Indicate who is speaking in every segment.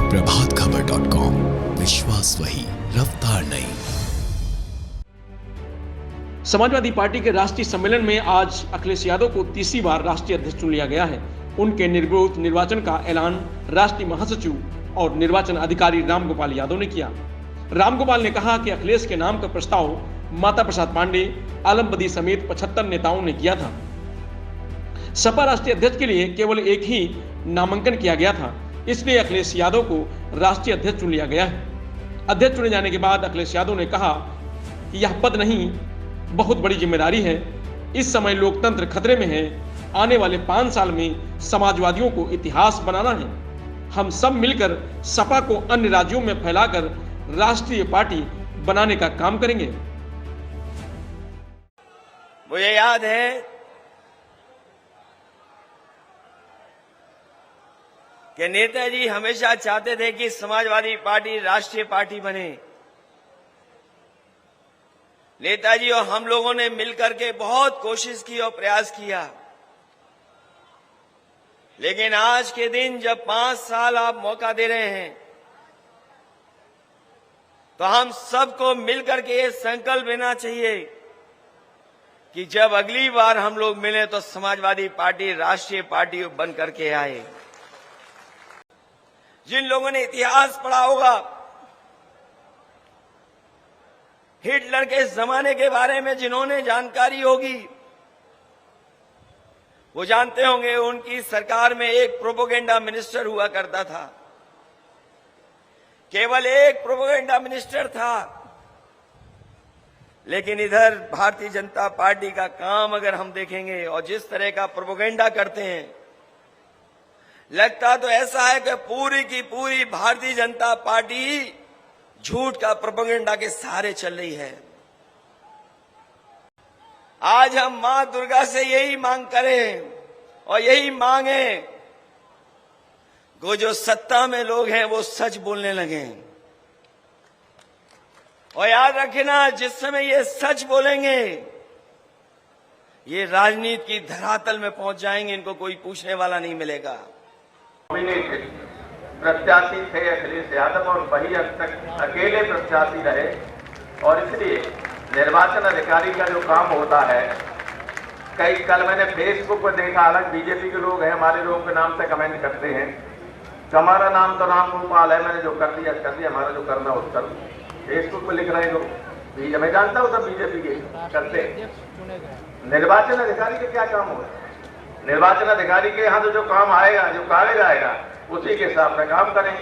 Speaker 1: प्रभातखबर.com, विश्वास वही, रफ्तार नहीं।
Speaker 2: समाजवादी पार्टी के राष्ट्रीय सम्मेलन में आज अखिलेश यादव को तीसरी बार राष्ट्रीय अध्यक्ष चुन लिया गया है। उनके निर्विरोध निर्वाचन का ऐलान राष्ट्रीय महासचिव और निर्वाचन अधिकारी रामगोपाल यादव ने किया। रामगोपाल ने कहा कि अखिलेश के नाम का प्रस्ताव माता प्रसाद पांडे, आलम बदी समेत 75 नेताओं ने किया था। सपा राष्ट्रीय अध्यक्ष के लिए केवल एक ही नामांकन किया गया था, इसलिए अखिलेश यादव को राष्ट्रीय अध्यक्ष चुन लिया गया है। अध्यक्ष चुने जाने के बाद अखिलेश यादव ने कहा कि यह पद नहीं, बहुत बड़ी जिम्मेदारी है। इस समय लोकतंत्र खतरे में है। आने वाले 5 साल में समाजवादियों को इतिहास बनाना है। हम सब मिलकर सपा को अन्य राज्यों में फैलाकर राष्ट्रीय पार्टी बनाने का काम करेंगे।
Speaker 3: मुझे याद है कि नेताजी हमेशा चाहते थे कि समाजवादी पार्टी राष्ट्रीय पार्टी बने। नेताजी और हम लोगों ने मिलकर के बहुत कोशिश की और प्रयास किया, लेकिन आज के दिन जब 5 साल आप मौका दे रहे हैं, तो हम सबको मिलकर के ये संकल्प लेना चाहिए कि जब अगली बार हम लोग मिले तो समाजवादी पार्टी राष्ट्रीय पार्टी बन करके आए। जिन लोगों ने इतिहास पढ़ा होगा, हिटलर के जमाने के बारे में जिन्होंने जानकारी होगी, वो जानते होंगे उनकी सरकार में एक प्रोपेगेंडा मिनिस्टर हुआ करता था। केवल एक प्रोपेगेंडा मिनिस्टर था, लेकिन इधर भारतीय जनता पार्टी का काम अगर हम देखेंगे और जिस तरह का प्रोपेगेंडा करते हैं, लगता तो ऐसा है कि पूरी की पूरी भारतीय जनता पार्टी झूठ का प्रोपेगेंडा के सहारे चल रही है। आज हम मां दुर्गा से यही मांग करें और यही मांगे वो जो सत्ता में लोग हैं वो सच बोलने लगे। और याद रखना, जिस समय ये सच बोलेंगे, ये राजनीति की धरातल में पहुंच जाएंगे, इनको कोई पूछने वाला नहीं मिलेगा।
Speaker 4: प्रत्याशी थे अखिलेश यादव और वही अब तक अकेले प्रत्याशी रहे, और इसलिए निर्वाचन अधिकारी का जो काम होता है, कल मैंने फेसबुक पर देखा, अलग बीजेपी के लोग हैं, हमारे लोगों के नाम से कमेंट करते हैं, हमारा नाम तो रामगोपाल है, मैंने जो कर दिया, हमारा जो करना हो कर। फेसबुक पर लिख रहे लोग, मैं जानता हूँ सब बीजेपी के करते हैं। निर्वाचन अधिकारी का क्या काम होगा? निर्वाचन अधिकारी के यहाँ तो जो काम आएगा, जो कागज आएगा, उसी के हिसाब से काम करें।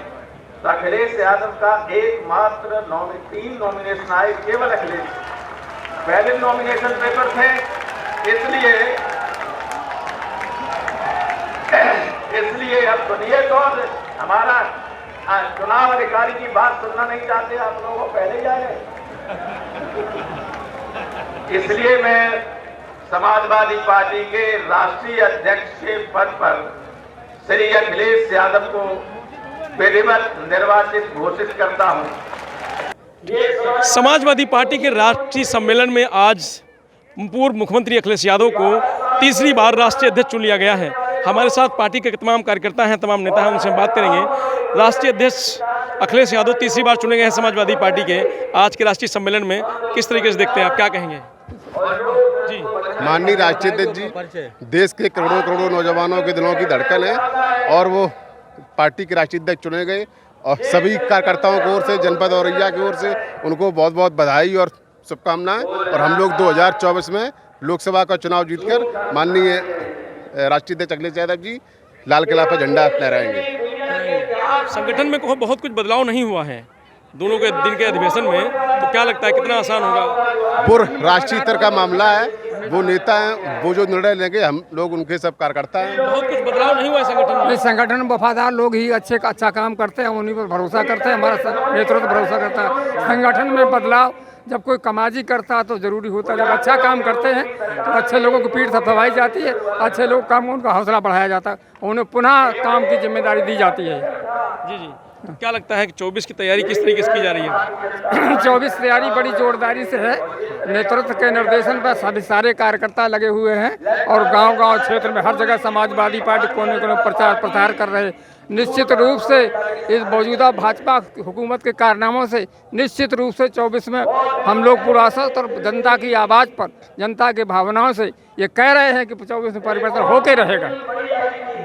Speaker 4: तो अखिलेश यादव का एकमात्र 3 नॉमिनेशन आए, केवल अखिलेश। पहले नॉमिनेशन पेपर थे, इसलिए अब सुनिए तो हमारा चुनाव अधिकारी की बात सुनना नहीं चाहते आप लोगों को, पहले ही आ गए। इसलिए मैं समाजवादी पार्टी के राष्ट्रीय अध्यक्ष के पद पर श्री अखिलेश यादव को विधिवत निर्वाचित घोषित करता हूं।
Speaker 2: समाजवादी पार्टी के राष्ट्रीय सम्मेलन में आज पूर्व मुख्यमंत्री अखिलेश यादव को तीसरी बार राष्ट्रीय अध्यक्ष चुन लिया गया है। हमारे साथ पार्टी के तमाम कार्यकर्ता हैं, तमाम नेता हैं, उनसे हम बात करेंगे। राष्ट्रीय अध्यक्ष अखिलेश यादव तीसरी बार चुने गए हैं समाजवादी पार्टी के। आज के राष्ट्रीय सम्मेलन में किस तरीके से देखते हैं आप, क्या कहेंगे?
Speaker 5: जी, माननीय राष्ट्रीय अध्यक्ष जी देश के करोड़ों करोड़ों नौजवानों के दिलों की धड़कन है, और वो पार्टी के राष्ट्रीय अध्यक्ष चुने गए, और सभी कार्यकर्ताओं की ओर से, जनपद औरैया की ओर से उनको बहुत बहुत बधाई और शुभकामनाएं। और हम लोग 2024 में लोकसभा का चुनाव जीतकर माननीय राष्ट्रीय अध्यक्ष अखिलेश यादव जी लाल किला पर झंडा लहराएंगे।
Speaker 2: संगठन में बहुत कुछ बदलाव नहीं हुआ है दोनों के दिन के अधिवेशन में, तो क्या लगता है कितना आसान होगा?
Speaker 5: पूर्व राष्ट्रीय स्तर का मामला है, वो नेता हैं, वो जो निर्णय लेंगे, हम लोग उनके सब कार्यकर्ता हैं।
Speaker 2: बहुत कुछ बदलाव नहीं हुआ है संगठन में।
Speaker 6: संगठन में वफादार लोग ही अच्छा काम करते हैं, उन्हीं पर भरोसा करते हैं, हमारा नेतृत्व भरोसा करता है। संगठन में बदलाव जब कोई कमाजी करता है तो जरूरी होता है, जब अच्छा काम करते हैं तो अच्छे लोगों की पीठ थपथपाई जाती है, अच्छे लोग काम उनका हौसला बढ़ाया जाता है, उन्हें पुनः काम की जिम्मेदारी दी जाती है।
Speaker 2: जी जी, क्या लगता है कि 24 की तैयारी किस तरीके से की जा रही है?
Speaker 6: 24 तैयारी बड़ी जोरदारी से है। नेतृत्व के निर्देशन पर सभी सारे कार्यकर्ता लगे हुए हैं और गांव-गांव क्षेत्र में हर जगह समाजवादी पार्टी कोने-कोने प्रचार प्रसार कर रहे निश्चित रूप से इस मौजूदा भाजपा हुकूमत के कारनामों से निश्चित रूप से 24 में हम लोग पूरा सख्त और जनता की आवाज़ पर, जनता की भावनाओं से ये कह रहे हैं कि 24 में परिवर्तन होके रहेगा।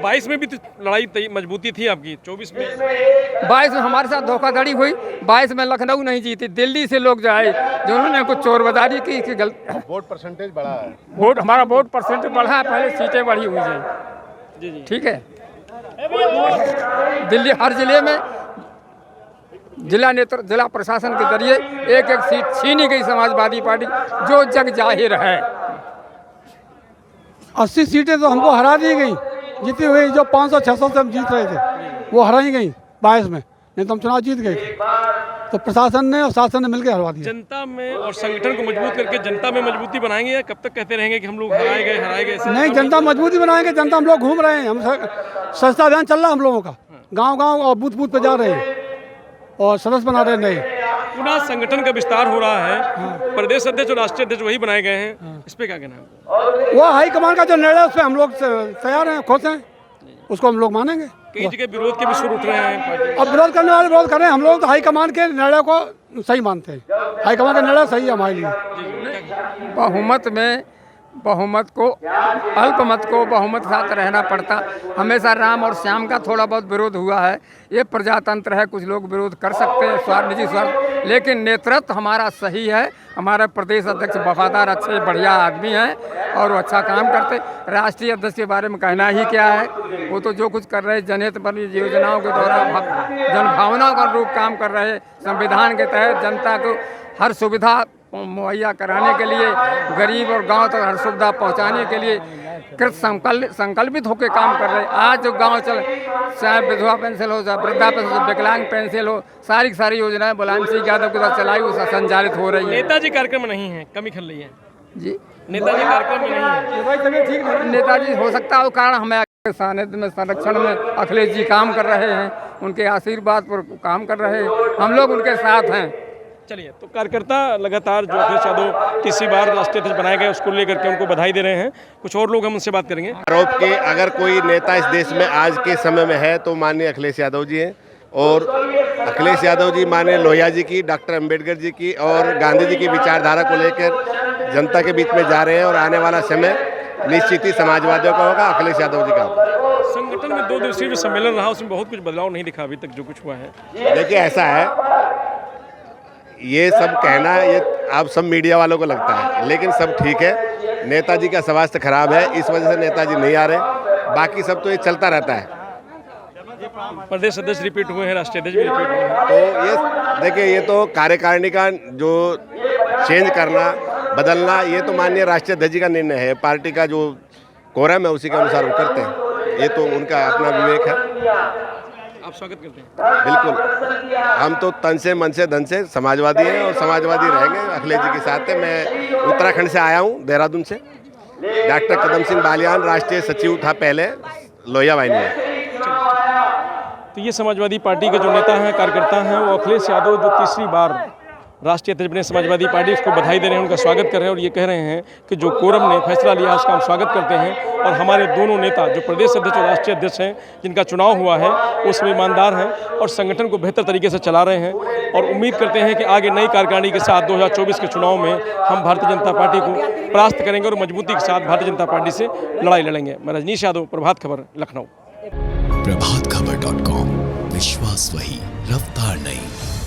Speaker 2: 22 में भी तो लड़ाई मजबूती थी आपकी, 24 में
Speaker 6: 22 में हमारे साथ धोखाधड़ी हुई। 22 में लखनऊ नहीं जीती, दिल्ली से लोग जाए जिन्होंने कुछ चोरबाजारी की इसकी गलत
Speaker 5: वोट परसेंटेज बढ़ा है,
Speaker 6: हमारा वोट परसेंटेज बढ़ा है, पहले सीटें बढ़ी हुई हैं।
Speaker 2: जी।
Speaker 6: ठीक है, दिल्ली हर जिले में जिला प्रशासन के जरिए एक एक सीट छीनी गई समाजवादी पार्टी, जो जग जाहिर है।
Speaker 7: 80 सीटें तो हमको हरा दी गई, जीती हुई जो 500-600 से हम जीत रहे थे वो हराई गई 22 में, नहीं तो हम चुनाव जीत गए थे। तो प्रशासन ने और शासन ने मिलकर हरवा दिया।
Speaker 2: जनता में और संगठन को मजबूत करके जनता में मजबूती बनाएंगे या कब तक कहते रहेंगे कि हम लोग हराए गए?
Speaker 7: नहीं, जनता मजबूती बनाएंगे। जनता हम लोग घूम रहे हैं, हम स्वच्छता अभियान चल रहा है हम लोगों का, गांव-गांव और बूथ पे जा रहे हैं और सदस्य बना रहे हैं नए।
Speaker 2: पुनः संगठन का विस्तार हो रहा है, प्रदेश अध्यक्ष और राष्ट्रीय अध्यक्ष वही बनाए गए हैं, इस पे क्या कहना है?
Speaker 7: वो हाईकमान का जो निर्णय है उस पर हम लोग तैयार हैं, खुश हैं, उसको हम लोग मानेंगे।
Speaker 2: कई जगह विरोध के भी सुर उठ रहे हैं।
Speaker 7: अब विरोध करने वाले विरोध कर रहे हैं, हम लोग तो हाईकमान के निर्णय को सही मानते हैं। हाईकमान का निर्णय सही है हमारे लिए।
Speaker 6: बहुमत को अल्पमत को बहुमत साथ रहना पड़ता। हमेशा राम और श्याम का थोड़ा बहुत विरोध हुआ है। ये प्रजातंत्र है, कुछ लोग विरोध कर सकते हैं निजी स्वार्थ, लेकिन नेतृत्व हमारा सही है। हमारे प्रदेश अध्यक्ष वफादार, अच्छे बढ़िया आदमी हैं और वो अच्छा काम करते। राष्ट्रीय अध्यक्ष के बारे में कहना ही क्या है, वो तो जो कुछ कर रहे, जनहित पर योजनाओं के द्वारा जनभावनाओं का रूप काम कर रहे, संविधान के तहत जनता को हर सुविधा मुहैया कराने के लिए, गरीब और गांव तक हर सुविधा पहुंचाने के लिए कृत संकल्पित होकर काम कर रहे। आज जो गांव चल, चाहे विधवा पेंशन हो, चाहे वृद्धा पेंशन हो, विकलांग पेंशन हो, सारी योजनाएं मुलायम सिंह यादव के द्वारा चलाई वो संचालित हो रही है।
Speaker 2: नेताजी कार्यक्रम नहीं है, कमी खल रही है
Speaker 6: जी,
Speaker 2: नेताजी कार्यक्रम में नहीं है।
Speaker 6: नेताजी हो सकता है, वो कारण हमें सानिध्य में, संरक्षण में अखिलेश जी काम कर रहे हैं, उनके आशीर्वाद पर काम कर रहे हैं, हम लोग उनके साथ हैं।
Speaker 2: चलिए, तो कार्यकर्ता लगातार जो अखिलेश यादव तीसरी बार राष्ट्रीय अध्यक्ष बनाए गए उसको लेकर के उनको बधाई दे रहे हैं। कुछ और लोग हम उनसे बात करेंगे।
Speaker 5: आरोप के अगर कोई नेता इस देश में आज के समय में है तो माननीय अखिलेश यादव जी हैं। और अखिलेश यादव जी माननीय लोहिया जी की, डॉक्टर अंबेडकर जी की और गांधी जी की विचारधारा को लेकर जनता के बीच में जा रहे हैं। और आने वाला समय निश्चित ही समाजवादियों का होगा, अखिलेश यादव जी का होगा।
Speaker 2: संगठन में 2 दिवसीय जो सम्मेलन रहा उसमें बहुत कुछ बदलाव नहीं दिखा अभी तक जो कुछ हुआ है।
Speaker 5: देखिए, ऐसा है, ये सब कहना ये आप सब मीडिया वालों को लगता है, लेकिन सब ठीक है। नेताजी का स्वास्थ्य खराब है, इस वजह से नेताजी नहीं आ रहे, बाकी सब तो ये चलता रहता है।
Speaker 2: प्रदेश अध्यक्ष रिपीट हुए हैं, राष्ट्रीय अध्यक्ष भी रिपीट हुए हैं।
Speaker 5: तो ये देखिए, ये तो कार्यकारिणी का जो चेंज करना, बदलना, ये तो माननीय राष्ट्रीय अध्यक्ष जी का निर्णय है। पार्टी का जो कोरम है उसी के अनुसार वो करते हैं, ये तो उनका अपना विवेक है।
Speaker 2: आप स्वागत करते हैं?
Speaker 5: बिल्कुल, हम तो तन से मन से धन से समाजवादी हैं और समाजवादी रहेंगे। अखिलेश जी के साथ है। मैं उत्तराखंड से आया हूँ, देहरादून से। डॉक्टर कदम सिंह बालियान राष्ट्रीय सचिव था पहले लोहिया वाहिनी में।
Speaker 2: तो ये समाजवादी पार्टी के जो नेता हैं, कार्यकर्ता हैं, वो अखिलेश यादव जो तीसरी बार राष्ट्रीय अध्यक्ष बने समाजवादी पार्टी, उसको बधाई दे रहे हैं, उनका स्वागत कर रहे हैं और ये कह रहे हैं कि जो कोरम ने फैसला लिया उसका हम स्वागत करते हैं। और हमारे दोनों नेता जो प्रदेश अध्यक्ष और राष्ट्रीय अध्यक्ष हैं, जिनका चुनाव हुआ है, वो सब ईमानदार हैं और संगठन को बेहतर तरीके से चला रहे हैं। और उम्मीद करते हैं कि आगे नई कार्यकारिणी के साथ 2024 के चुनाव में हम भारतीय जनता पार्टी को परास्त करेंगे और मजबूती के साथ भारतीय जनता पार्टी से लड़ाई लड़ेंगे। मैं रजनीश यादव, प्रभात खबर, लखनऊ।
Speaker 1: प्रभातखबर.com, विश्वास वही, रफ्तार नहीं।